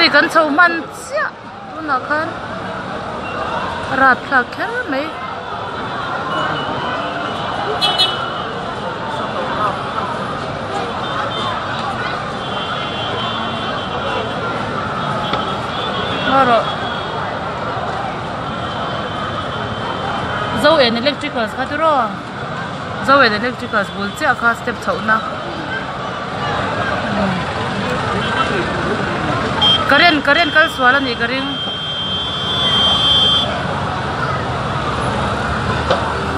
ui kan chho man chia tuna khan rat thla kher mai maro zo en electricals khatro zo en electricals bul che kha step chhona karen kal swala ni garing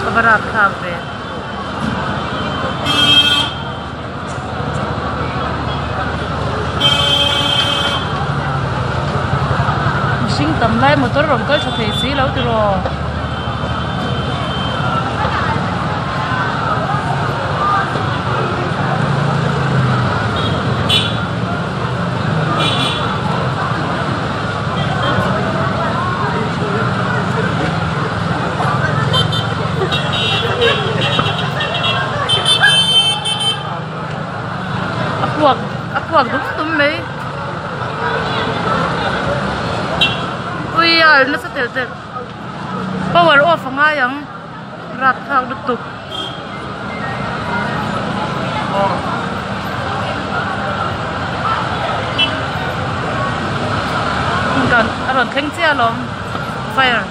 kabara khab re sing tam lai motor rom kal chhe si lo ti ro apuak dum mai ui al na sa tel power off nga yang rat thak duk tuk kan aron theng chia lom fire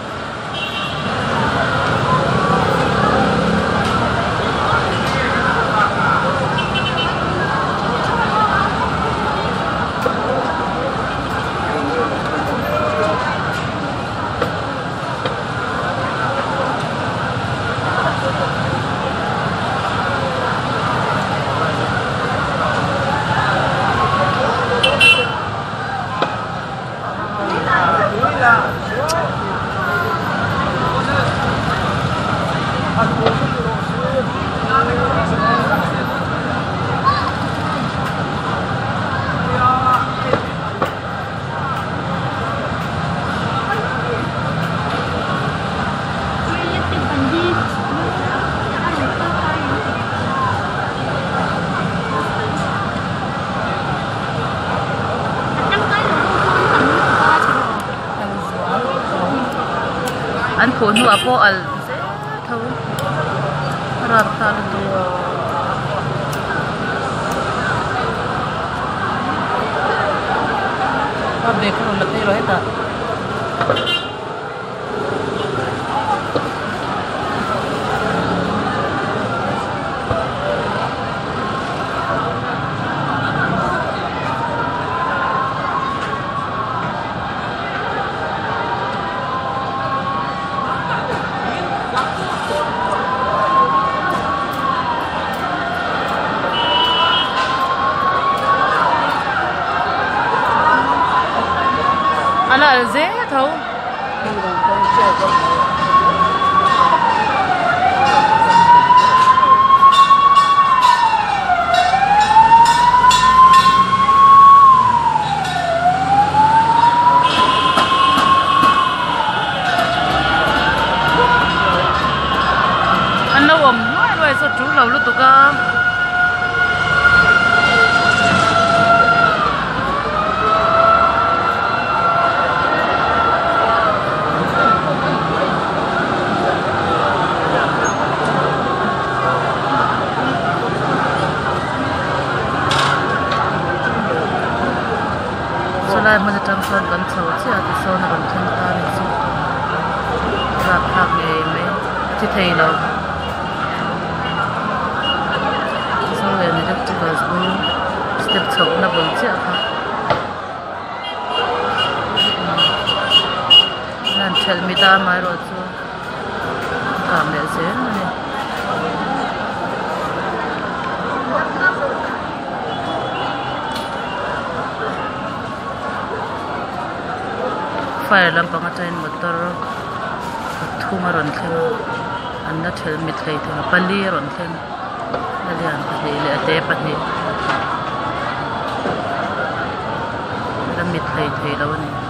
an phun hua po al se thau rat ta lu ab dekho late ro heta ala ze thau an lo om noi so chu lo lu tu ka lai ma tang son kan chho chi a ti so na kan thang ta ni chu ra phak nge me ti thei lo so le ni dak ti bas bu step chho na bol chi a kha nan thel mi ta mai ro chu ka me se ni fire lam panga train motor thuma ron theng anna thel mit lei theng pali ron theng alian pali le ate pali ram mit lei thei lo ni